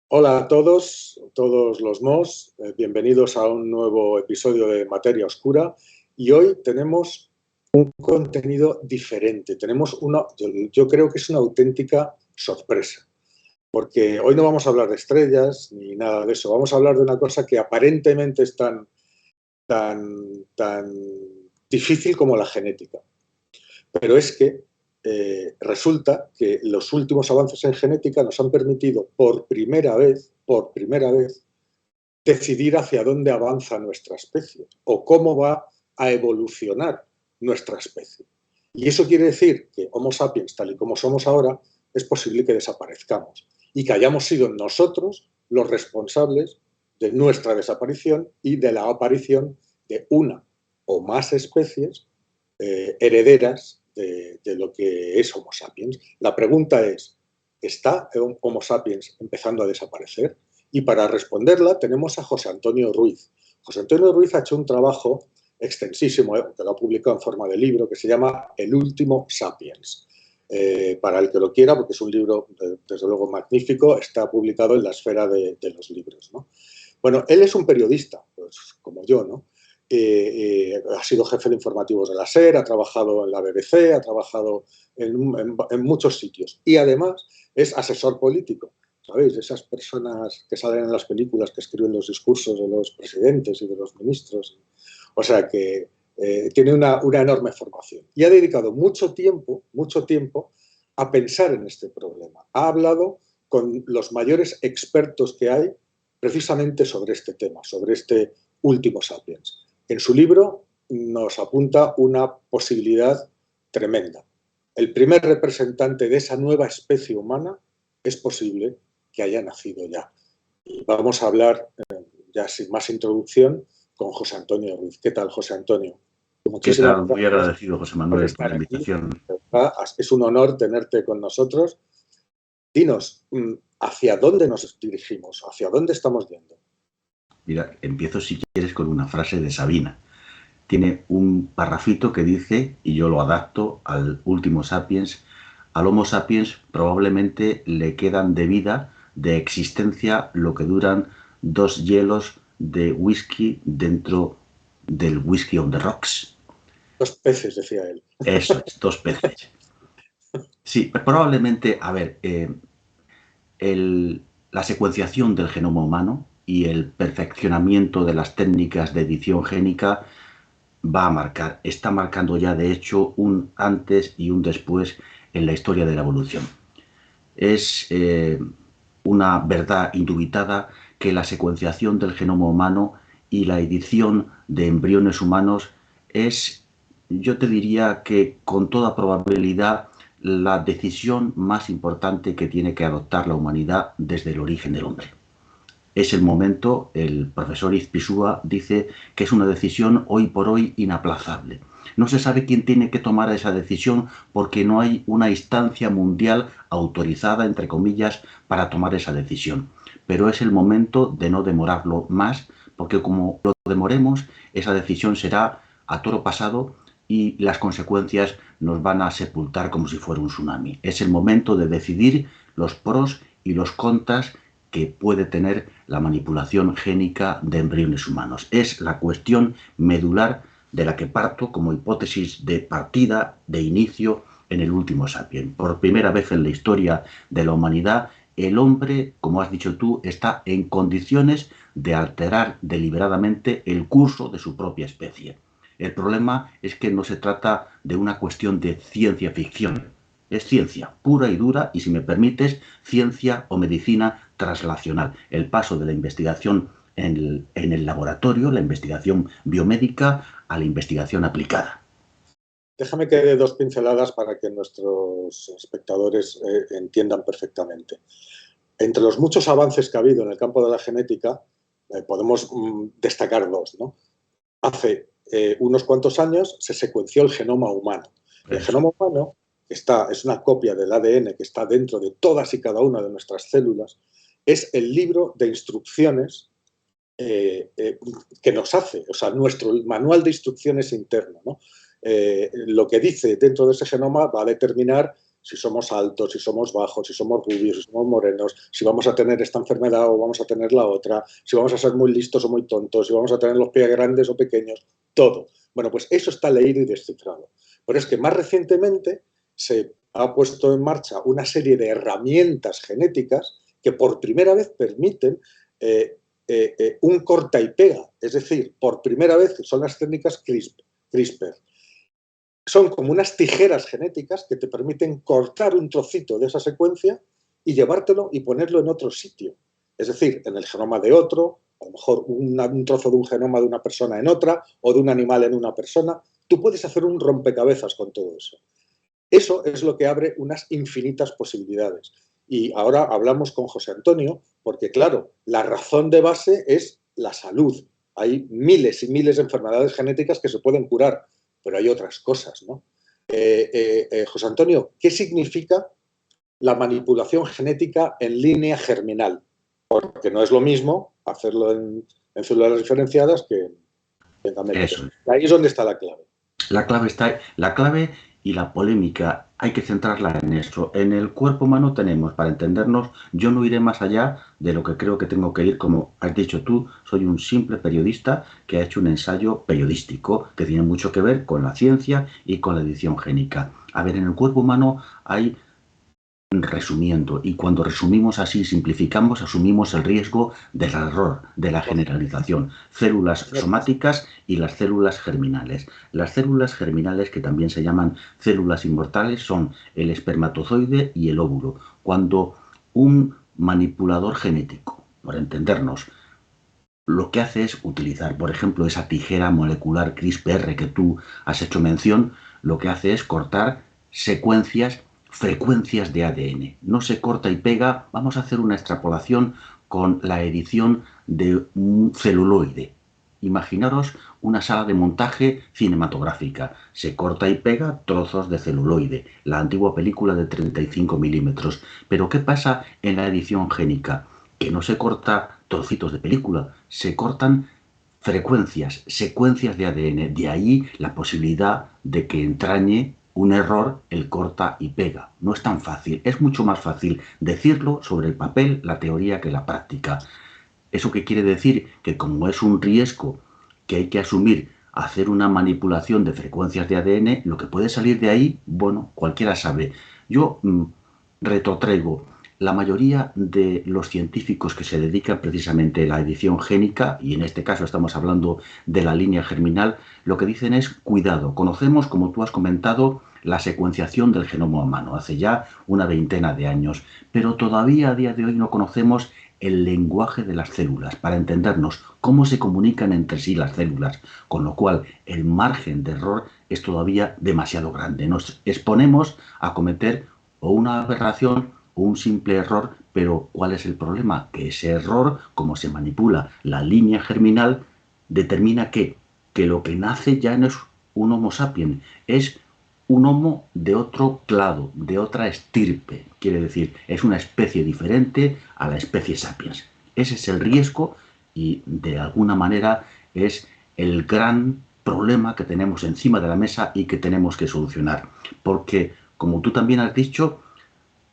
Hola a todos, todos los MOS, bienvenidos a un nuevo episodio de Materia Oscura y hoy tenemos un contenido diferente, yo creo que es una auténtica sorpresa, porque hoy no vamos a hablar de estrellas ni nada de eso, vamos a hablar de una cosa que aparentemente es tan difícil como la genética, pero es que resulta que los últimos avances en genética nos han permitido por primera vez, decidir hacia dónde avanza nuestra especie o cómo va a evolucionar nuestra especie. Y eso quiere decir que Homo sapiens, tal y como somos ahora, es posible que desaparezcamos y que hayamos sido nosotros los responsables de nuestra desaparición y de la aparición de una o más especies herederas de lo que es Homo sapiens. La pregunta es, ¿está Homo sapiens empezando a desaparecer? Y para responderla tenemos a José Antonio Ruiz. José Antonio Ruiz ha hecho un trabajo extensísimo, que lo ha publicado en forma de libro, que se llama El último Sapiens. Para el que lo quiera, porque es un libro, desde luego, magnífico, está publicado en la esfera de los libros, ¿no? Bueno, él es un periodista, pues como yo, ¿no? Ha sido jefe de informativos de la SER, ha trabajado en la BBC, ha trabajado en muchos sitios y además es asesor político. ¿Sabéis? Esas personas que salen en las películas, que escriben los discursos de los presidentes y de los ministros. O sea que tiene una enorme formación y ha dedicado mucho tiempo a pensar en este problema. Ha hablado con los mayores expertos que hay precisamente sobre este tema, sobre este último sapiens. En su libro nos apunta una posibilidad tremenda. El primer representante de esa nueva especie humana es posible que haya nacido ya. Y vamos a hablar, ya sin más introducción, con José Antonio Ruiz. ¿Qué tal, José Antonio? ¿Qué Muchísimas tal? Muy gracias agradecido, José por Manuel, por estar la aquí. invitación. Es un honor tenerte con nosotros. Dinos, ¿hacia dónde nos dirigimos? ¿Hacia dónde estamos yendo? Mira, empiezo si quieres con una frase de Sabina. Tiene un parrafito que dice, y yo lo adapto al último sapiens, al Homo sapiens probablemente le quedan de vida, de existencia, lo que duran 2 hielos de whisky dentro del whisky on the rocks. Los peces, decía él. Eso es, 2 peces. Sí, probablemente, a ver, la secuenciación del genoma humano y el perfeccionamiento de las técnicas de edición génica está marcando ya de hecho un antes y un después en la historia de la evolución. Es una verdad indubitada que la secuenciación del genoma humano y la edición de embriones humanos es, yo te diría que con toda probabilidad, la decisión más importante que tiene que adoptar la humanidad desde el origen del hombre. Es el momento, el profesor Izpisua dice que es una decisión hoy por hoy inaplazable. No se sabe quién tiene que tomar esa decisión porque no hay una instancia mundial autorizada, entre comillas, para tomar esa decisión. Pero es el momento de no demorarlo más, porque como lo demoremos, esa decisión será a toro pasado y las consecuencias nos van a sepultar como si fuera un tsunami. Es el momento de decidir los pros y los contras que puede tener la manipulación génica de embriones humanos. Es la cuestión medular de la que parto como hipótesis de partida, de inicio, en el último sapiens. Por primera vez en la historia de la humanidad, el hombre, como has dicho tú, está en condiciones de alterar deliberadamente el curso de su propia especie. El problema es que no se trata de una cuestión de ciencia ficción. Es ciencia pura y dura y, si me permites, ciencia o medicina translacional. El paso de la investigación en el laboratorio, la investigación biomédica, a la investigación aplicada. Déjame que dé dos pinceladas para que nuestros espectadores entiendan perfectamente. Entre los muchos avances que ha habido en el campo de la genética, podemos destacar dos, ¿no? Hace unos cuantos años se secuenció el genoma humano. El Eso. genoma humano es una copia del ADN que está dentro de todas y cada una de nuestras células. Es el libro de instrucciones que nos hace, o sea, nuestro manual de instrucciones interno, ¿no? Lo que dice dentro de ese genoma va a determinar si somos altos, si somos bajos, si somos rubios, si somos morenos, si vamos a tener esta enfermedad o vamos a tener la otra, si vamos a ser muy listos o muy tontos, si vamos a tener los pies grandes o pequeños, todo. Bueno, pues eso está leído y descifrado. Pero es que más recientemente se ha puesto en marcha una serie de herramientas genéticas que por primera vez permiten un corta y pega. Es decir, por primera vez son las técnicas CRISPR. Son como unas tijeras genéticas que te permiten cortar un trocito de esa secuencia y llevártelo y ponerlo en otro sitio. Es decir, en el genoma de otro, a lo mejor un trozo de un genoma de una persona en otra o de un animal en una persona. Tú puedes hacer un rompecabezas con todo eso. Eso es lo que abre unas infinitas posibilidades. Y ahora hablamos con José Antonio, porque claro, la razón de base es la salud. Hay miles y miles de enfermedades genéticas que se pueden curar, pero hay otras cosas, ¿no? José Antonio, ¿qué significa la manipulación genética en línea germinal? Porque no es lo mismo hacerlo en células diferenciadas que en gametos. Ahí es donde está la clave. La clave y la polémica hay que centrarla en eso. En el cuerpo humano tenemos, para entendernos, yo no iré más allá de lo que creo que tengo que ir, como has dicho tú, soy un simple periodista que ha hecho un ensayo periodístico que tiene mucho que ver con la ciencia y con la edición génica. A ver, en el cuerpo humano hay, resumiendo, y cuando resumimos así, simplificamos, asumimos el riesgo del error, de la generalización. Células somáticas y las células germinales. Las células germinales, que también se llaman células inmortales, son el espermatozoide y el óvulo. Cuando un manipulador genético, por entendernos, lo que hace es utilizar, por ejemplo, esa tijera molecular CRISPR que tú has hecho mención, lo que hace es cortar frecuencias de ADN. No se corta y pega. Vamos a hacer una extrapolación con la edición de un celuloide. Imaginaros una sala de montaje cinematográfica. Se corta y pega trozos de celuloide, la antigua película de 35 milímetros. Pero ¿qué pasa en la edición génica? Que no se corta trocitos de película, se cortan secuencias de ADN. De ahí la posibilidad de que entrañe un error el corta y pega. No es tan fácil, es mucho más fácil decirlo sobre el papel, la teoría, que la práctica. ¿Eso qué quiere decir? Que como es un riesgo que hay que asumir hacer una manipulación de frecuencias de ADN, lo que puede salir de ahí, bueno, cualquiera sabe. Yo retrotraigo. La mayoría de los científicos que se dedican precisamente a la edición génica, y en este caso estamos hablando de la línea germinal, lo que dicen es cuidado. Conocemos, como tú has comentado, la secuenciación del genoma humano hace ya una veintena de años, pero todavía a día de hoy no conocemos el lenguaje de las células para entendernos cómo se comunican entre sí las células, con lo cual el margen de error es todavía demasiado grande. Nos exponemos a cometer o una aberración o un simple error, pero ¿cuál es el problema? Que ese error, como se manipula la línea germinal, determina que lo que nace ya no es un Homo sapiens, es un Homo de otro clado, de otra estirpe. Quiere decir, es una especie diferente a la especie sapiens. Ese es el riesgo y, de alguna manera, es el gran problema que tenemos encima de la mesa y que tenemos que solucionar. Porque, como tú también has dicho,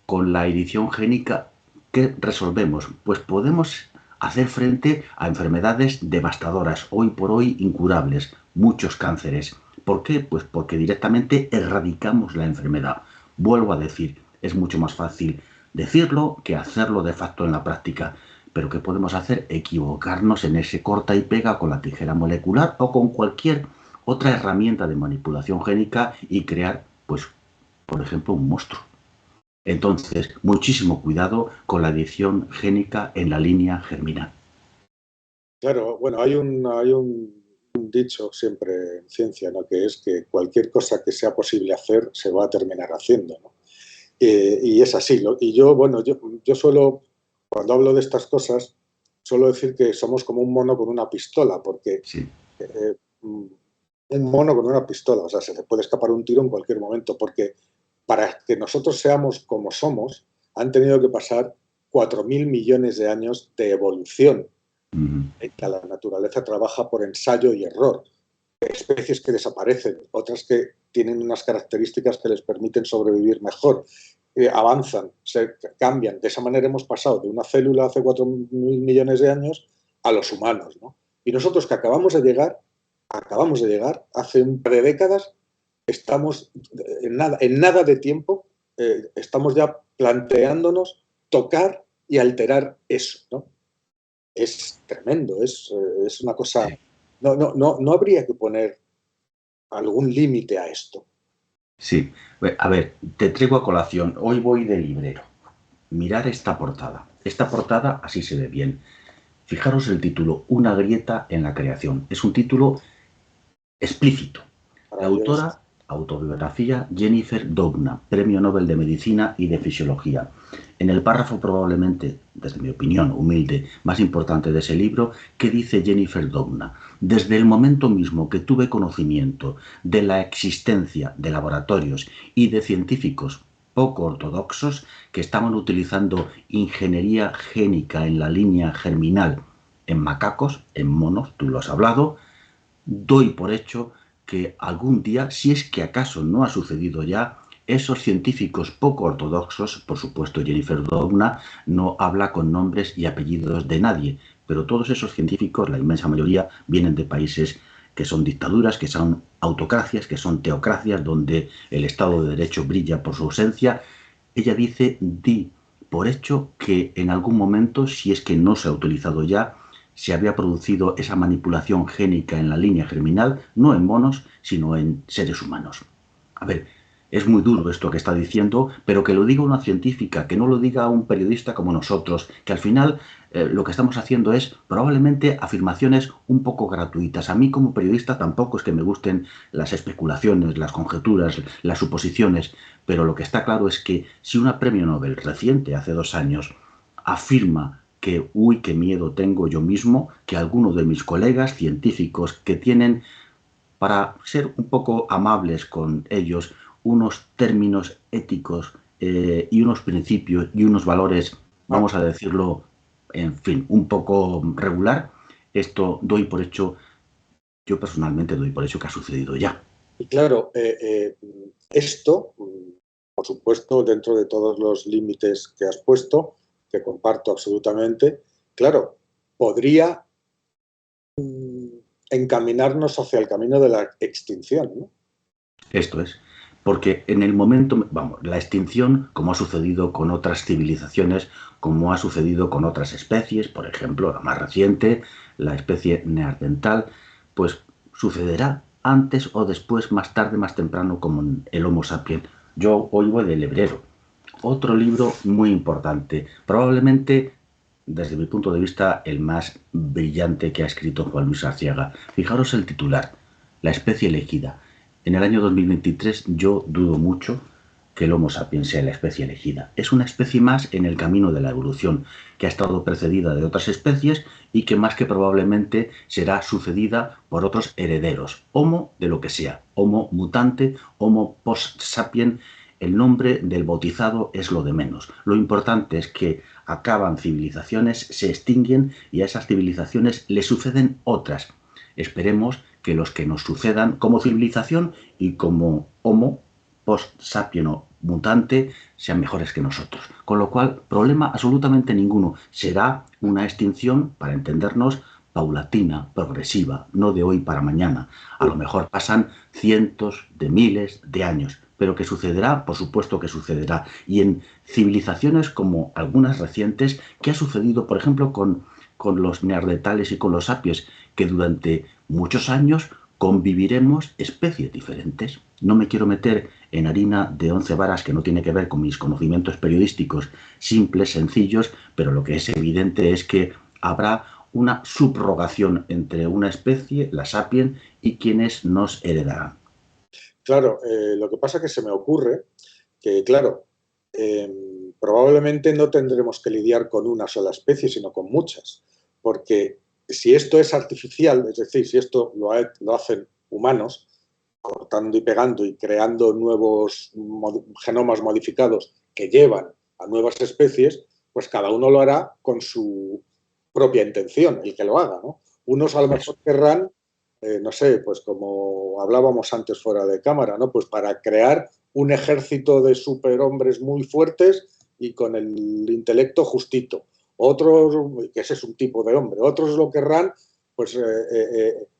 con la edición génica, ¿qué resolvemos? Pues podemos hacer frente a enfermedades devastadoras, hoy por hoy incurables, muchos cánceres. ¿Por qué? Pues porque directamente erradicamos la enfermedad. Vuelvo a decir, es mucho más fácil decirlo que hacerlo de facto en la práctica. Pero ¿qué podemos hacer? Equivocarnos en ese corta y pega con la tijera molecular o con cualquier otra herramienta de manipulación génica y crear, pues, por ejemplo, un monstruo. Entonces, muchísimo cuidado con la edición génica en la línea germinal. Claro, bueno, hay un dicho siempre en ciencia, ¿no? Que es que cualquier cosa que sea posible hacer se va a terminar haciendo, ¿no? Y es así. Y yo, bueno, yo suelo, cuando hablo de estas cosas, suelo decir que somos como un mono con una pistola, porque Sí. un mono con una pistola, o sea, se le puede escapar un tiro en cualquier momento, porque para que nosotros seamos como somos, han tenido que pasar 4.000 millones de años de evolución. La naturaleza trabaja por ensayo y error. especies que desaparecen, otras que tienen unas características que les permiten sobrevivir mejor, avanzan, se cambian. De esa manera hemos pasado de una célula hace 4.000 millones de años a los humanos, ¿no? Y nosotros que acabamos de llegar hace un par de décadas, estamos en nada de tiempo, estamos ya planteándonos tocar y alterar eso, ¿no? Es tremendo, es una cosa... Sí. No habría que poner algún límite a esto. Sí. A ver, te traigo a colación. Hoy voy de librero. Mirar esta portada. Esta portada así se ve bien. Fijaros el título, Una grieta en la creación. Es un título explícito. La Maravilloso. autora, autobiografía, Jennifer Doudna, Premio Nobel de Medicina y de Fisiología. En el párrafo probablemente, desde mi opinión humilde, más importante de ese libro, ¿qué dice Jennifer Doudna? Desde el momento mismo que tuve conocimiento de la existencia de laboratorios y de científicos poco ortodoxos que estaban utilizando ingeniería génica en la línea germinal en macacos, en monos, tú lo has hablado, doy por hecho que algún día, si es que acaso no ha sucedido ya, esos científicos poco ortodoxos, por supuesto Jennifer Doudna no habla con nombres y apellidos de nadie, pero todos esos científicos, la inmensa mayoría, vienen de países que son dictaduras, que son autocracias, que son teocracias, donde el Estado de Derecho brilla por su ausencia. Ella dice, di por hecho que en algún momento, si es que no se ha utilizado ya, se había producido esa manipulación génica en la línea germinal, no en monos, sino en seres humanos. A ver, es muy duro esto que está diciendo, pero que lo diga una científica, que no lo diga un periodista como nosotros, que al final lo que estamos haciendo es probablemente afirmaciones un poco gratuitas. A mí como periodista tampoco es que me gusten las especulaciones, las conjeturas, las suposiciones, pero lo que está claro es que si una premio Nobel reciente, hace 2 años, afirma que, uy, qué miedo tengo yo mismo, que algunos de mis colegas científicos que tienen, para ser un poco amables con ellos, unos términos éticos y unos principios y unos valores, Ah, vamos a decirlo, en fin, un poco regular, esto doy por hecho, yo personalmente doy por hecho que ha sucedido ya. y claro, esto, por supuesto, dentro de todos los límites que has puesto, que comparto absolutamente, claro, podría encaminarnos hacia el camino de la extinción, ¿no? Esto es, porque en el momento, vamos, la extinción, como ha sucedido con otras civilizaciones, como ha sucedido con otras especies, por ejemplo, la más reciente, la especie neandertal, pues sucederá antes o después, más tarde, más temprano, como el Homo sapiens. Yo hoy voy del hebrero. Otro libro muy importante, probablemente desde mi punto de vista el más brillante que ha escrito Juan Luis Arciaga. Fijaros el titular, La especie elegida. En el año 2023 yo dudo mucho que el Homo sapiens sea la especie elegida. Es una especie más en el camino de la evolución, que ha estado precedida de otras especies y que más que probablemente será sucedida por otros herederos. Homo de lo que sea, Homo mutante, Homo post sapiens, el nombre del bautizado es lo de menos. Lo importante es que acaban civilizaciones, se extinguen y a esas civilizaciones le suceden otras. Esperemos que los que nos sucedan como civilización y como Homo post sapien o mutante sean mejores que nosotros. Con lo cual, problema absolutamente ninguno. Será una extinción, para entendernos, paulatina, progresiva, no de hoy para mañana. A lo mejor pasan cientos de miles de años, pero que sucederá, por supuesto que sucederá. Y en civilizaciones como algunas recientes, que ha sucedido, por ejemplo, con los neandertales y con los sapiens, que durante muchos años conviviremos especies diferentes. No me quiero meter en harina de 11 varas que no tiene que ver con mis conocimientos periodísticos simples, sencillos, pero lo que es evidente es que habrá una subrogación entre una especie, la sapiens, y quienes nos heredarán. Claro, lo que pasa es que se me ocurre que, claro, probablemente no tendremos que lidiar con una sola especie, sino con muchas, porque si esto es artificial, es decir, si esto lo hacen humanos, cortando y pegando y creando nuevos genomas modificados que llevan a nuevas especies, pues cada uno lo hará con su propia intención, el que lo haga, ¿no? Unos a lo mejor Eso. querrán no sé, pues como hablábamos antes fuera de cámara, ¿no? Pues para crear un ejército de superhombres muy fuertes y con el intelecto justito. Otros, que ese es un tipo de hombre, otros lo querrán, pues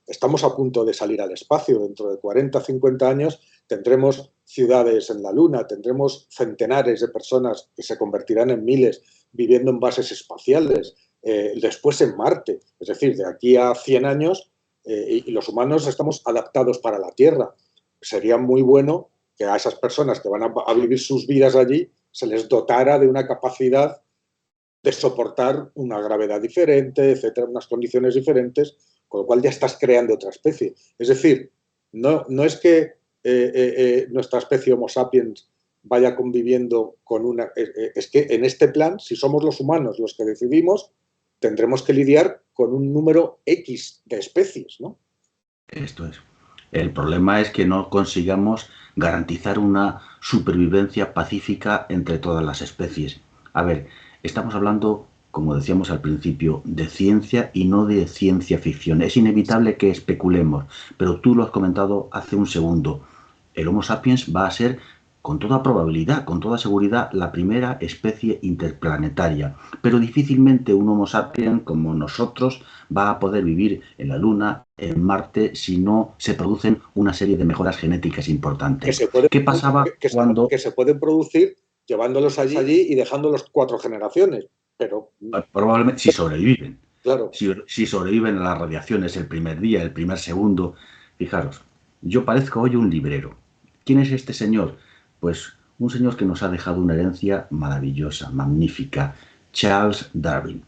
estamos a punto de salir al espacio. Dentro de 40, 50 años tendremos ciudades en la Luna, tendremos centenares de personas que se convertirán en miles viviendo en bases espaciales, después en Marte. Es decir, de aquí a 100 años y los humanos estamos adaptados para la Tierra. Sería muy bueno que a esas personas que van a vivir sus vidas allí se les dotara de una capacidad de soportar una gravedad diferente, etcétera, unas condiciones diferentes, con lo cual ya estás creando otra especie. Es decir, no es que nuestra especie Homo sapiens vaya conviviendo con una... Es que en este plan, si somos los humanos los que decidimos, tendremos que lidiar con un número X de especies, ¿no? Esto es. El problema es que no consigamos garantizar una supervivencia pacífica entre todas las especies. A ver, estamos hablando, como decíamos al principio, de ciencia y no de ciencia ficción. Es inevitable que especulemos, pero tú lo has comentado hace un segundo. El Homo sapiens va a ser, con toda probabilidad, con toda seguridad, la primera especie interplanetaria. Pero difícilmente un Homo sapiens como nosotros va a poder vivir en la Luna, en Marte, si no se producen una serie de mejoras genéticas importantes. ¿Qué pasaba cuando... Que se pueden producir llevándolos allí y dejándolos 4 generaciones, pero... Probablemente si sobreviven. Claro. Si sobreviven a las radiaciones el primer día, el primer segundo. Fijaros, yo parezco hoy un librero. ¿Quién es este señor? Pues un señor que nos ha dejado una herencia maravillosa, magnífica, Charles Darwin.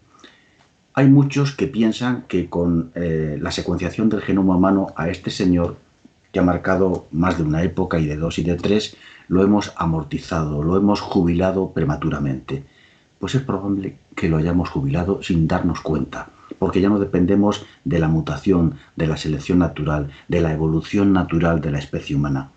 Hay muchos que piensan que con la secuenciación del genoma humano a este señor, que ha marcado más de una época y de 2 y de 3, lo hemos amortizado, lo hemos jubilado prematuramente. Pues es probable que lo hayamos jubilado sin darnos cuenta, porque ya no dependemos de la mutación, de la selección natural, de la evolución natural de la especie humana.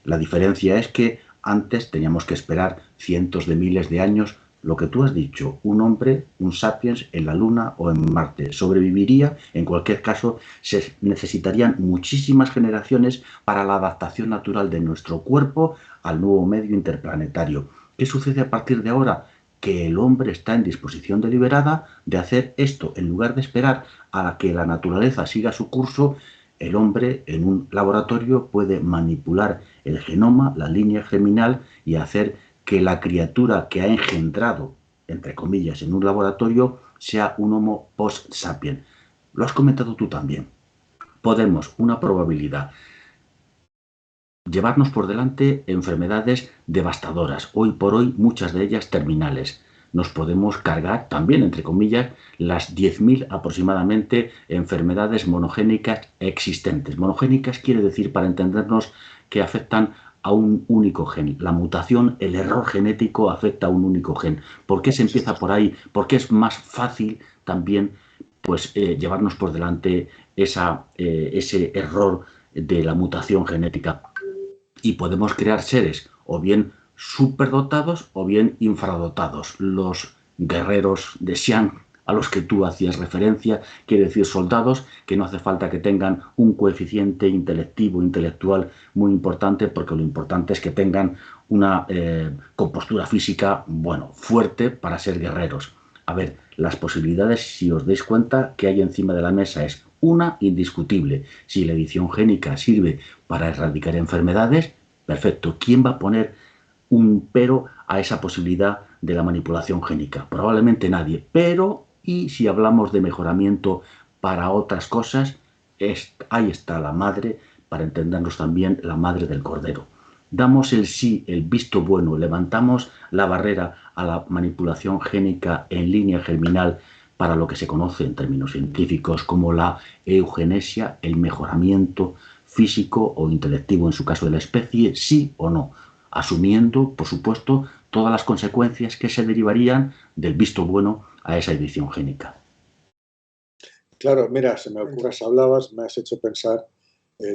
La diferencia es que antes teníamos que esperar cientos de miles de años. Lo que tú has dicho, un hombre, un sapiens en la Luna o en Marte, sobreviviría. En cualquier caso, se necesitarían muchísimas generaciones para la adaptación natural de nuestro cuerpo al nuevo medio interplanetario. ¿Qué sucede a partir de ahora? Que el hombre está en disposición deliberada de hacer esto. En lugar de esperar a que la naturaleza siga su curso, el hombre en un laboratorio puede manipular el genoma, la línea germinal, y hacer que la criatura que ha engendrado, entre comillas, en un laboratorio, sea un Homo post sapiens. Lo has comentado tú también. Podemos, una probabilidad, llevarnos por delante enfermedades devastadoras, hoy por hoy muchas de ellas terminales. Nos podemos cargar también, entre comillas, las 10.000 aproximadamente enfermedades monogénicas existentes. Monogénicas quiere decir, para entendernos, que afectan a un único gen. La mutación, el error genético afecta a un único gen. ¿Por qué se empieza por ahí? Porque es más fácil también pues, llevarnos por delante ese error de la mutación genética. Y podemos crear seres o bien superdotados o bien infradotados. Los guerreros de Xi'an a los que tú hacías referencia, quiere decir soldados que no hace falta que tengan un coeficiente intelectual muy importante, porque lo importante es que tengan una compostura física, bueno, fuerte para ser guerreros. A ver, las posibilidades, si os dais cuenta, que hay encima de la mesa es una indiscutible. Si la edición génica sirve para erradicar enfermedades, perfecto. ¿Quién va a poner un pero a esa posibilidad de la manipulación génica? Probablemente nadie. Pero, y si hablamos de mejoramiento para otras cosas, ahí está la madre, para entendernos también, la madre del cordero. Damos el sí, el visto bueno, levantamos la barrera a la manipulación génica en línea germinal para lo que se conoce en términos científicos como la eugenesia, el mejoramiento físico o intelectivo en su caso de la especie, sí o no, asumiendo, por supuesto, todas las consecuencias que se derivarían del visto bueno a esa edición génica. Claro, mira, se me ocurre, hablabas, me has hecho pensar,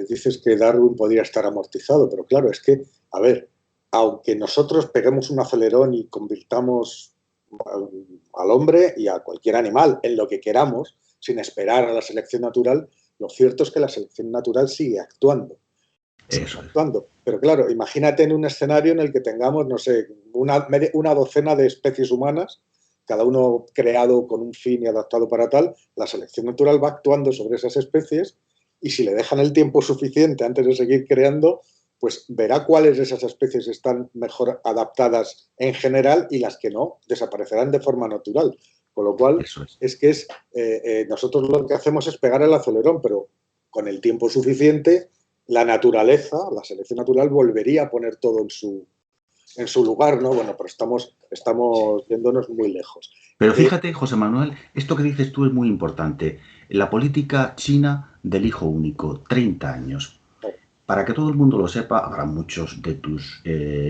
dices que Darwin podría estar amortizado, pero claro, es que, a ver, aunque nosotros peguemos un acelerón y convirtamos al hombre y a cualquier animal en lo que queramos, sin esperar a la selección natural, Lo cierto es que la selección natural sigue actuando. Eso es. Pero claro, imagínate en un escenario en el que tengamos, no sé, una docena de especies humanas, cada uno creado con un fin y adaptado para tal. La selección natural va actuando sobre esas especies y si le dejan el tiempo suficiente antes de seguir creando, pues verá cuáles de esas especies están mejor adaptadas en general y las que no desaparecerán de forma natural. Con lo cual, Eso es. nosotros lo que hacemos es pegar el acelerón, pero con el tiempo suficiente la naturaleza, la selección natural, volvería a poner todo en su lugar, ¿no? Bueno, pero estamos yéndonos muy lejos. Pero fíjate, José Manuel, esto que dices tú es muy importante. La política china del hijo único, 30 años. Para que todo el mundo lo sepa, habrá muchos de tus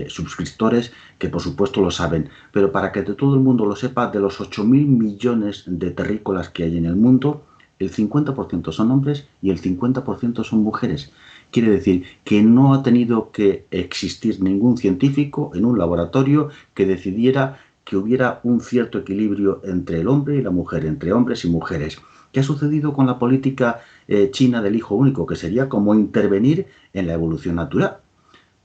suscriptores que por supuesto lo saben, pero para que todo el mundo lo sepa, de los 8.000 millones de terrícolas que hay en el mundo, el 50% son hombres y el 50% son mujeres. Quiere decir que no ha tenido que existir ningún científico en un laboratorio que decidiera que hubiera un cierto equilibrio entre el hombre y la mujer, entre hombres y mujeres. ¿Qué ha sucedido con la política china del hijo único? Que sería como intervenir en la evolución natural.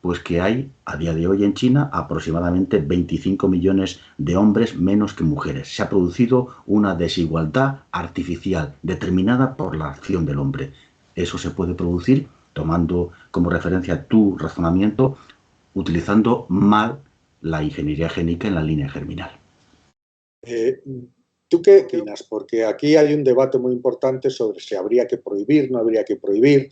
Pues que hay a día de hoy en China aproximadamente 25 millones de hombres menos que mujeres. Se ha producido una desigualdad artificial determinada por la acción del hombre. Eso se puede producir tomando como referencia tu razonamiento, utilizando mal la ingeniería génica en la línea germinal. ¿Tú qué opinas? Porque aquí hay un debate muy importante sobre si habría que prohibir, no habría que prohibir.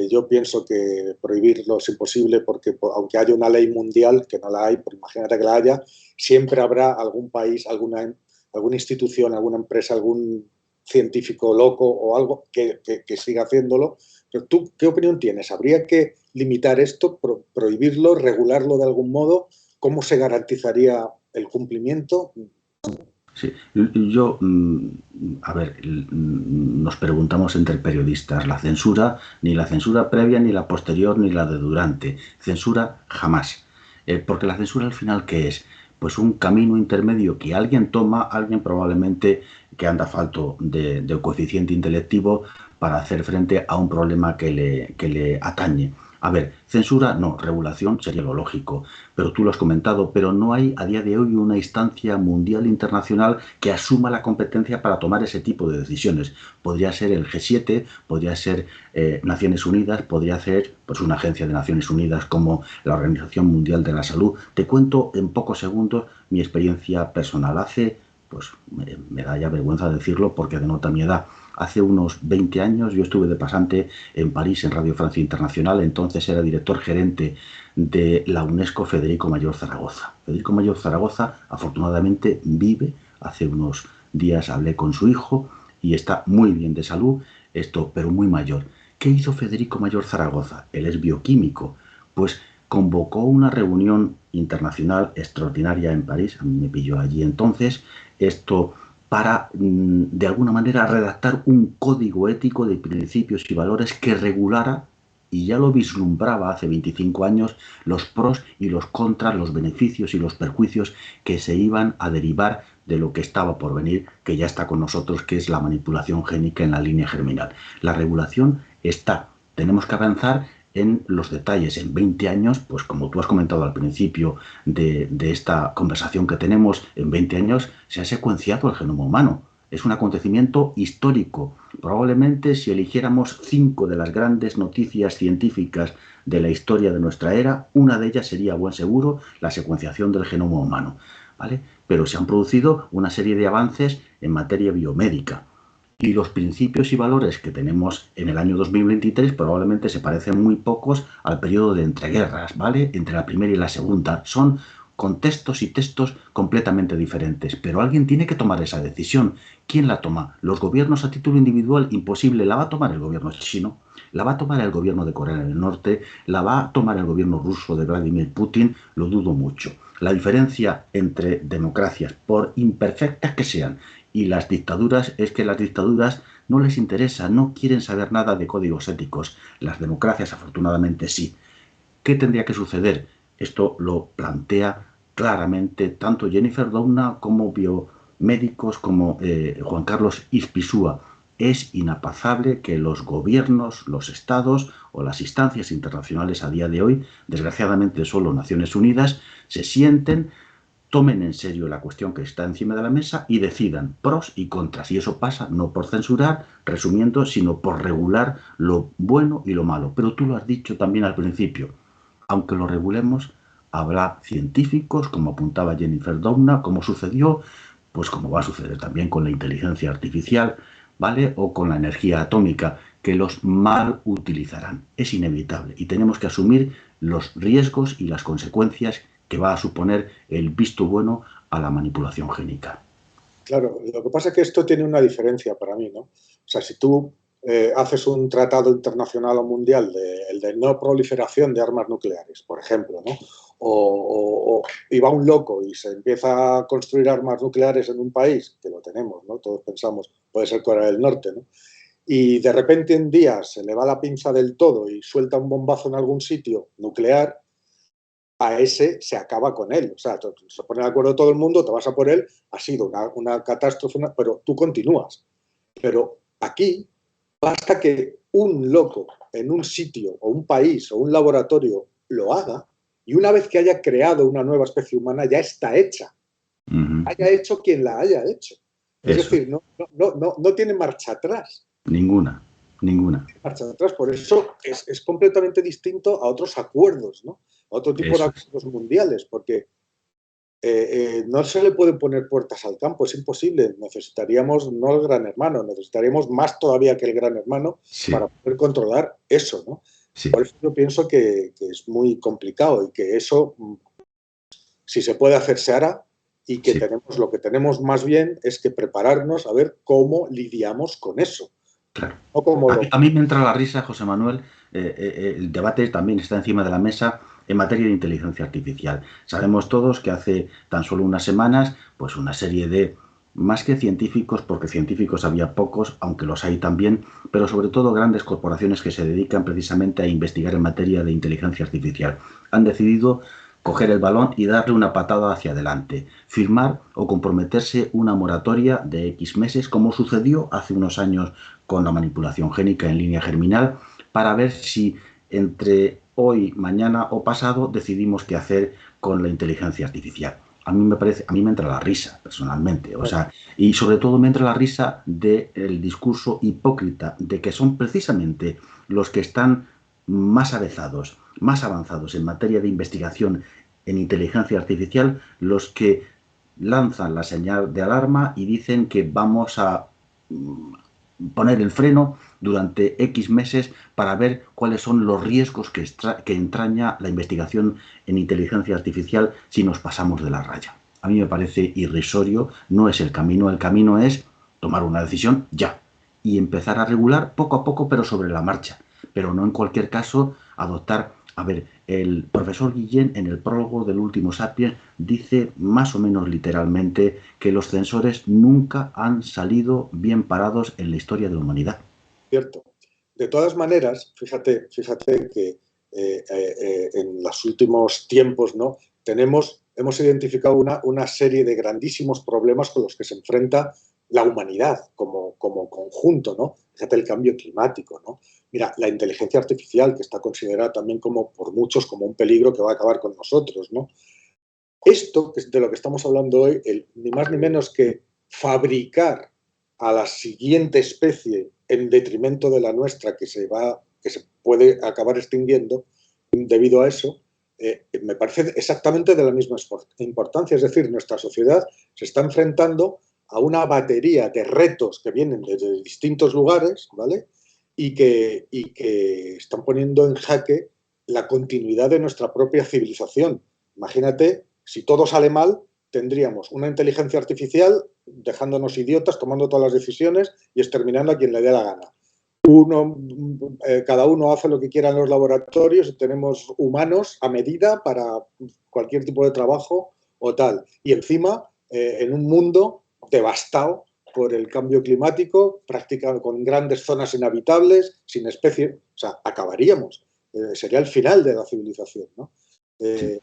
Yo pienso que prohibirlo es imposible porque aunque haya una ley mundial, que no la hay, pero imagínate que la haya, siempre habrá algún país, alguna institución, alguna empresa, algún científico loco o algo que siga haciéndolo. Pero ¿tú qué opinión tienes? ¿Habría que limitar esto, prohibirlo, regularlo de algún modo? ¿Cómo se garantizaría el cumplimiento? Sí, yo, a ver, nos preguntamos entre periodistas, la censura, ni la censura previa, ni la posterior, ni la de durante. Censura jamás. Porque la censura al final, ¿qué es? Pues un camino intermedio que alguien toma, alguien probablemente que anda falto de coeficiente intelectivo para hacer frente a un problema que le atañe. A ver, censura no, regulación sería lo lógico, pero tú lo has comentado, pero no hay a día de hoy una instancia mundial internacional que asuma la competencia para tomar ese tipo de decisiones. Podría ser el G7, podría ser Naciones Unidas, podría ser pues una agencia de Naciones Unidas como la Organización Mundial de la Salud. Te cuento en pocos segundos mi experiencia personal. Pues me da ya vergüenza decirlo porque denota mi edad. Hace unos 20 años yo estuve de pasante en París en Radio Francia Internacional, entonces era director gerente de la UNESCO Federico Mayor Zaragoza. Federico Mayor Zaragoza afortunadamente vive, hace unos días hablé con su hijo y está muy bien de salud, pero muy mayor. ¿Qué hizo Federico Mayor Zaragoza? Él es bioquímico, pues convocó una reunión internacional extraordinaria en París, a mí me pilló allí entonces, para, de alguna manera, redactar un código ético de principios y valores que regulara, y ya lo vislumbraba hace 25 años, los pros y los contras, los beneficios y los perjuicios que se iban a derivar de lo que estaba por venir, que ya está con nosotros, que es la manipulación génica en la línea germinal. La regulación está. Tenemos que avanzar en los detalles. En 20 años, pues como tú has comentado al principio de esta conversación que tenemos, en 20 años se ha secuenciado el genoma humano. Es un acontecimiento histórico. Probablemente si eligiéramos 5 de las grandes noticias científicas de la historia de nuestra era, una de ellas sería, a buen seguro, la secuenciación del genoma humano, ¿vale? Pero se han producido una serie de avances en materia biomédica. Y los principios y valores que tenemos en el año 2023 probablemente se parecen muy pocos al periodo de entreguerras, ¿vale? Entre la primera y la segunda. Son contextos y textos completamente diferentes, pero alguien tiene que tomar esa decisión. ¿Quién la toma? ¿Los gobiernos a título individual? Imposible. La va a tomar el gobierno chino, la va a tomar el gobierno de Corea del Norte, la va a tomar el gobierno ruso de Vladimir Putin, lo dudo mucho. La diferencia entre democracias, por imperfectas que sean, y las dictaduras es que las dictaduras no les interesa, no quieren saber nada de códigos éticos. Las democracias, afortunadamente, sí. ¿Qué tendría que suceder? Esto lo plantea claramente tanto Jennifer Doudna como biomédicos como Juan Carlos Ispizúa. Es inapazable que los gobiernos, los estados o las instancias internacionales a día de hoy, desgraciadamente solo Naciones Unidas, se sienten, tomen en serio la cuestión que está encima de la mesa y decidan pros y contras. Y eso pasa no por censurar, resumiendo, sino por regular lo bueno y lo malo. Pero tú lo has dicho también al principio. Aunque lo regulemos, habrá científicos, como apuntaba Jennifer Doudna, como sucedió, pues como va a suceder también con la inteligencia artificial, ¿vale? O con la energía atómica, que los mal utilizarán. Es inevitable y tenemos que asumir los riesgos y las consecuencias que va a suponer el visto bueno a la manipulación génica. Claro, lo que pasa es que esto tiene una diferencia para mí, ¿no? O sea, si tú haces un tratado internacional o mundial, el de no proliferación de armas nucleares, por ejemplo, ¿no? Y va un loco y se empieza a construir armas nucleares en un país, que lo tenemos, ¿no? Todos pensamos, puede ser Corea del Norte, ¿no? Y de repente un día se le va la pinza del todo y suelta un bombazo en algún sitio nuclear, a ese se acaba con él. O sea, se pone de acuerdo todo el mundo, te vas a por él, ha sido una catástrofe, pero tú continúas. Pero aquí basta que un loco en un sitio o un país o un laboratorio lo haga y una vez que haya creado una nueva especie humana ya está hecha. Haya hecho quien la haya hecho. Es Eso, decir, no tiene marcha atrás. ninguna, ninguna. Marcha atrás. Por eso es completamente distinto a otros acuerdos, ¿no? A otro tipo de Eso es. acuerdos mundiales, porque no se le pueden poner puertas al campo, es imposible. Necesitaríamos no el gran hermano, necesitaríamos más todavía que el gran hermano para Sí, poder controlar eso, ¿no? sí, Por eso yo pienso que es muy complicado y que eso, si se puede hacer, se hará y que sí. tenemos, lo que tenemos más bien es que prepararnos a ver cómo lidiamos con eso. Claro. No como lo... A mí me entra la risa, José Manuel, el debate también está encima de la mesa en materia de inteligencia artificial. Sabemos todos que hace tan solo unas semanas, pues una serie de, más que científicos, porque científicos había pocos, aunque los hay también, pero sobre todo grandes corporaciones que se dedican precisamente a investigar en materia de inteligencia artificial, han decidido coger el balón y darle una patada hacia adelante, firmar o comprometerse una moratoria de X meses, como sucedió hace unos años con la manipulación génica en línea germinal, para ver si entre hoy, mañana o pasado decidimos qué hacer con la inteligencia artificial. A mí me parece, a mí me entra la risa personalmente, o sea, y sobre todo me entra la risa del discurso hipócrita de que son precisamente los que están más avezados, más avanzados en materia de investigación en inteligencia artificial, los que lanzan la señal de alarma y dicen que vamos a poner el freno durante X meses para ver cuáles son los riesgos que entraña la investigación en inteligencia artificial si nos pasamos de la raya. A mí me parece irrisorio, no es el camino es tomar una decisión ya y empezar a regular poco a poco pero sobre la marcha, pero no en cualquier caso adoptar. A ver, el profesor Guillén en el prólogo del último Sapiens dice más o menos literalmente que los censores nunca han salido bien parados en la historia de la humanidad. Cierto. De todas maneras, fíjate que en los últimos tiempos, ¿no? Hemos identificado una serie de grandísimos problemas con los que se enfrenta la humanidad como conjunto, ¿no? Fíjate el cambio climático, ¿no? Mira, la inteligencia artificial, que está considerada también como por muchos como un peligro que va a acabar con nosotros, ¿no? Esto, que es de lo que estamos hablando hoy, ni más ni menos que fabricar a la siguiente especie en detrimento de la nuestra que se puede acabar extinguiendo debido a eso, me parece exactamente de la misma importancia. Es decir, nuestra sociedad se está enfrentando a una batería de retos que vienen desde distintos lugares, ¿vale? Y que están poniendo en jaque la continuidad de nuestra propia civilización. Imagínate, si todo sale mal, tendríamos una inteligencia artificial dejándonos idiotas, tomando todas las decisiones y exterminando a quien le dé la gana. Cada uno hace lo que quiera en los laboratorios y tenemos humanos a medida para cualquier tipo de trabajo o tal. Y encima, en un mundo devastado por el cambio climático, prácticamente con grandes zonas inhabitables, sin especies, o sea, acabaríamos. Sería el final de la civilización, ¿no? Sí.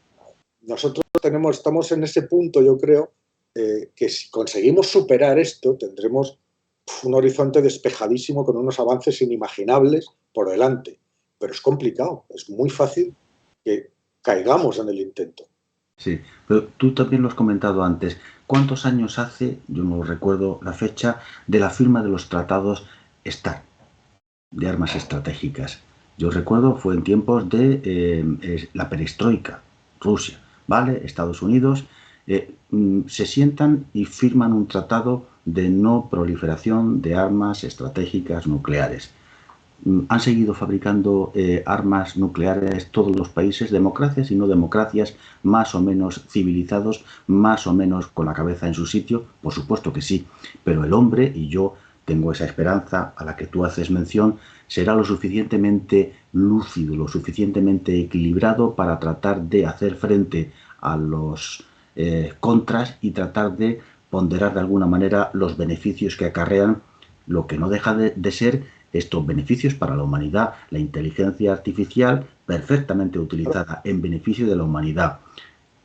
Nosotros estamos en ese punto, yo creo, que si conseguimos superar esto, tendremos un horizonte despejadísimo con unos avances inimaginables por delante. Pero es complicado, es muy fácil que caigamos en el intento. Sí, pero tú también lo has comentado antes. ¿Cuántos años hace, yo no recuerdo la fecha, de la firma de los tratados START, de armas estratégicas? Yo recuerdo, fue en tiempos de la perestroika, Rusia, ¿vale? Estados Unidos se sientan y firman un tratado de no proliferación de armas estratégicas nucleares. Han seguido fabricando armas nucleares todos los países, democracias y no democracias, más o menos civilizados, más o menos con la cabeza en su sitio, por supuesto que sí, pero el hombre, y yo tengo esa esperanza a la que tú haces mención, será lo suficientemente lúcido, lo suficientemente equilibrado para tratar de hacer frente a los contras y tratar de ponderar de alguna manera los beneficios que acarrean, lo que no deja de ser estos beneficios para la humanidad, la inteligencia artificial perfectamente utilizada en beneficio de la humanidad.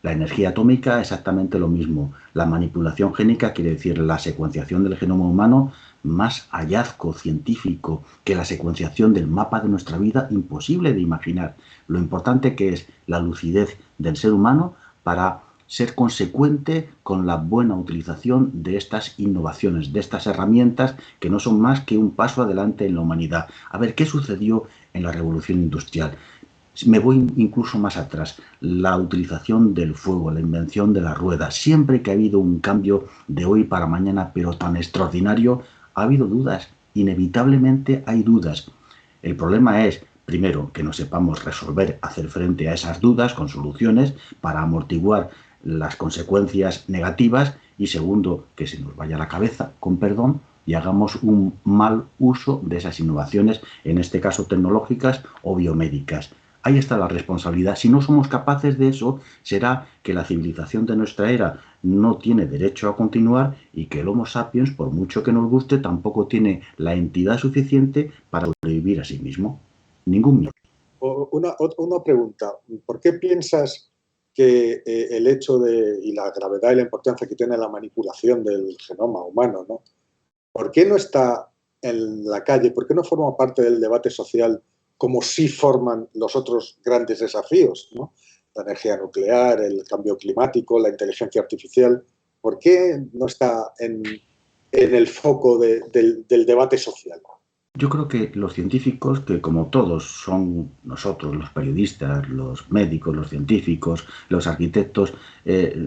La energía atómica, exactamente lo mismo. La manipulación génica quiere decir la secuenciación del genoma humano, más hallazgo científico que la secuenciación del mapa de nuestra vida, imposible de imaginar. Lo importante que es la lucidez del ser humano para ser consecuente con la buena utilización de estas innovaciones, de estas herramientas que no son más que un paso adelante en la humanidad. A ver, ¿qué sucedió en la Revolución Industrial? Me voy incluso más atrás, la utilización del fuego, la invención de la rueda. Siempre que ha habido un cambio de hoy para mañana, pero tan extraordinario, ha habido dudas. Inevitablemente hay dudas. El problema es, primero, que no sepamos resolver, hacer frente a esas dudas con soluciones para amortiguar las consecuencias negativas y segundo, que se nos vaya la cabeza, con perdón, y hagamos un mal uso de esas innovaciones, en este caso tecnológicas o biomédicas. Ahí está la responsabilidad. Si no somos capaces de eso, será que la civilización de nuestra era no tiene derecho a continuar y que el Homo sapiens, por mucho que nos guste, tampoco tiene la entidad suficiente para sobrevivir a sí mismo. Ningún miedo. Una pregunta. ¿Por qué piensas que el hecho de, y la gravedad y la importancia que tiene la manipulación del genoma humano, ¿no? ¿Por qué no está en la calle? ¿Por qué no forma parte del debate social como sí forman los otros grandes desafíos, ¿no? La energía nuclear, el cambio climático, la inteligencia artificial? ¿Por qué no está en el foco del debate social? Yo creo que los científicos, que como todos son nosotros, los periodistas, los médicos, los científicos, los arquitectos,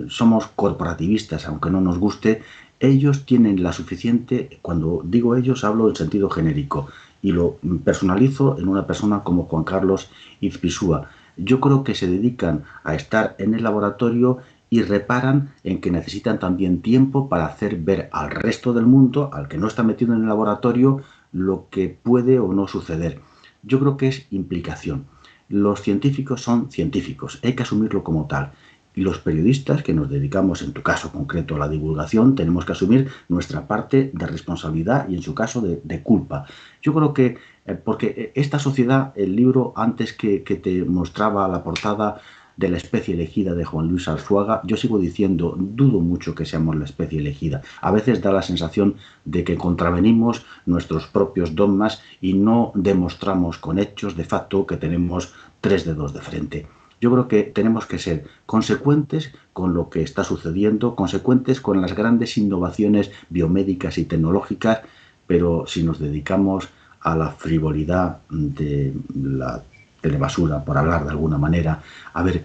somos corporativistas, aunque no nos guste, ellos tienen la suficiente, cuando digo ellos hablo en sentido genérico y lo personalizo en una persona como Juan Carlos Izpisúa. Yo creo que se dedican a estar en el laboratorio y reparan en que necesitan también tiempo para hacer ver al resto del mundo, al que no está metido en el laboratorio, lo que puede o no suceder. Yo creo que es implicación. Los científicos son científicos, hay que asumirlo como tal. Y los periodistas que nos dedicamos, en tu caso concreto, a la divulgación, tenemos que asumir nuestra parte de responsabilidad y, en su caso, de culpa. Yo creo que, porque esta sociedad, el libro antes que te mostraba la portada de La especie elegida de Juan Luis Arzuaga, yo sigo diciendo, dudo mucho que seamos la especie elegida. A veces da la sensación de que contravenimos nuestros propios dogmas y no demostramos con hechos de facto que tenemos 3 dedos de frente. Yo creo que tenemos que ser consecuentes con lo que está sucediendo, consecuentes con las grandes innovaciones biomédicas y tecnológicas, pero si nos dedicamos a la frivolidad de la telebasura, por hablar de alguna manera, a ver,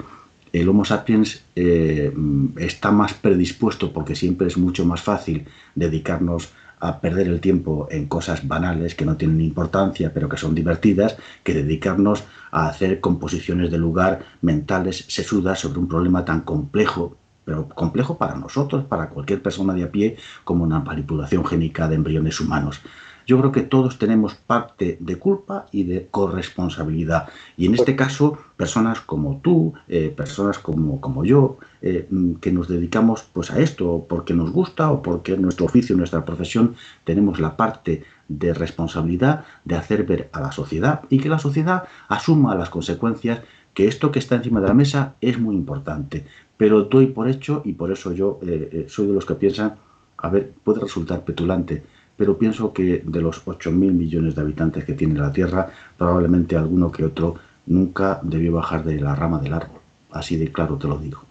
el Homo sapiens está más predispuesto, porque siempre es mucho más fácil dedicarnos a perder el tiempo en cosas banales que no tienen importancia pero que son divertidas, que dedicarnos a hacer composiciones de lugar mentales sesudas sobre un problema tan complejo, pero complejo para nosotros, para cualquier persona de a pie, como una manipulación génica de embriones humanos. Yo creo que todos tenemos parte de culpa y de corresponsabilidad. Y en este caso, personas como tú, personas como yo, que nos dedicamos pues a esto porque nos gusta o porque en nuestro oficio, en nuestra profesión, tenemos la parte de responsabilidad de hacer ver a la sociedad y que la sociedad asuma las consecuencias, que esto que está encima de la mesa es muy importante. Pero doy por hecho, y por eso yo soy de los que piensan, a ver, puede resultar petulante, pero pienso que de los 8.000 millones de habitantes que tiene la Tierra, probablemente alguno que otro nunca debió bajar de la rama del árbol. Así de claro te lo digo.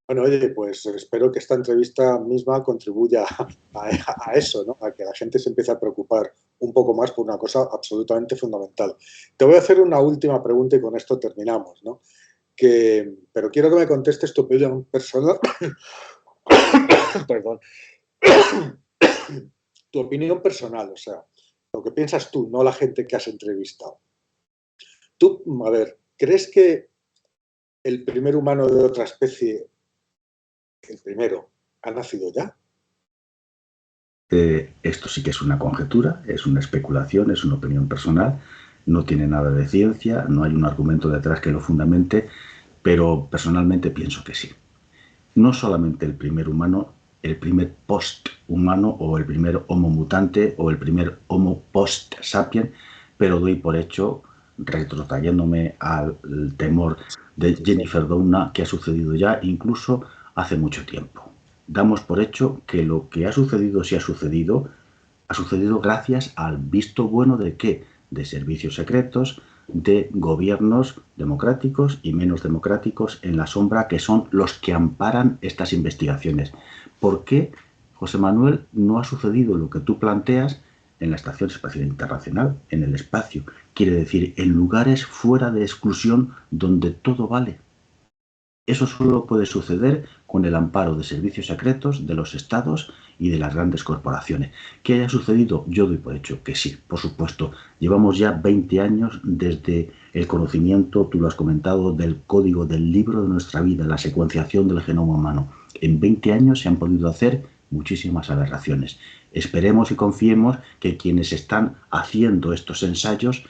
Bueno, oye, pues espero que esta entrevista misma contribuya a eso, ¿no? A que la gente se empiece a preocupar un poco más por una cosa absolutamente fundamental. Te voy a hacer una última pregunta y con esto terminamos, ¿no? Pero quiero que me contestes tu opinión personal. Perdón. Tu opinión personal, o sea, lo que piensas tú, no la gente que has entrevistado. Tú, a ver, ¿crees que el primer humano de otra especie, el primero, ha nacido ya? Esto sí que es una conjetura, es una especulación, es una opinión personal, no tiene nada de ciencia, no hay un argumento detrás que lo fundamente, pero personalmente pienso que sí. No solamente el primer humano, el primer post-humano o el primer homo mutante o el primer homo post-sapien, pero doy por hecho, retrotrayéndome al temor de Jennifer Doudna, que ha sucedido ya incluso hace mucho tiempo. Damos por hecho que lo que ha sucedido, si ha sucedido gracias al visto bueno de ¿qué? De servicios secretos, de gobiernos democráticos y menos democráticos en la sombra, que son los que amparan estas investigaciones. ¿Por qué, José Manuel, no ha sucedido lo que tú planteas en la Estación Espacial Internacional, en el espacio? Quiere decir, en lugares fuera de exclusión donde todo vale. Eso solo puede suceder con el amparo de servicios secretos de los estados y de las grandes corporaciones. ¿Qué haya sucedido? Yo doy por hecho que sí, por supuesto. Llevamos ya 20 años desde el conocimiento, tú lo has comentado, del código del libro de nuestra vida, la secuenciación del genoma humano. En 20 años se han podido hacer muchísimas aberraciones. Esperemos y confiemos que quienes están haciendo estos ensayos,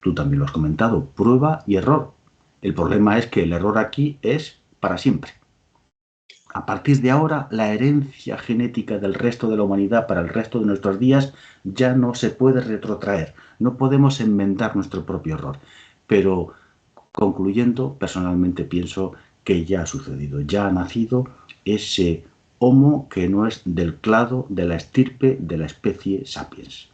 tú también lo has comentado, prueba y error. El problema es que el error aquí es para siempre. A partir de ahora, la herencia genética del resto de la humanidad para el resto de nuestros días ya no se puede retrotraer. No podemos enmendar nuestro propio error. Pero, concluyendo, personalmente pienso que ya ha sucedido, ya ha nacido ese homo que no es del clado de la estirpe de la especie sapiens.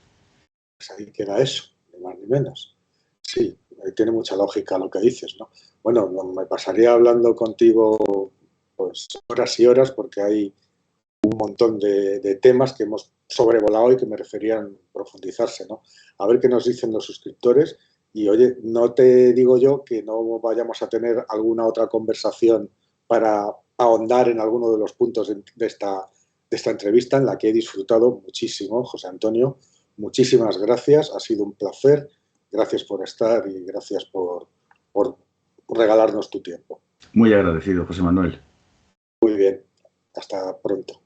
Pues ahí queda eso, ni más ni menos. Sí, tiene mucha lógica lo que dices, ¿no? Bueno, me pasaría hablando contigo pues horas y horas porque hay un montón de temas que hemos sobrevolado y que merecerían profundizarse, ¿no? A ver qué nos dicen los suscriptores y, oye, no te digo yo que no vayamos a tener alguna otra conversación para ahondar en alguno de los puntos de esta entrevista en la que he disfrutado muchísimo, José Antonio. Muchísimas gracias, ha sido un placer. Gracias por estar y gracias por regalarnos tu tiempo. Muy agradecido, José Manuel. Muy bien, hasta pronto.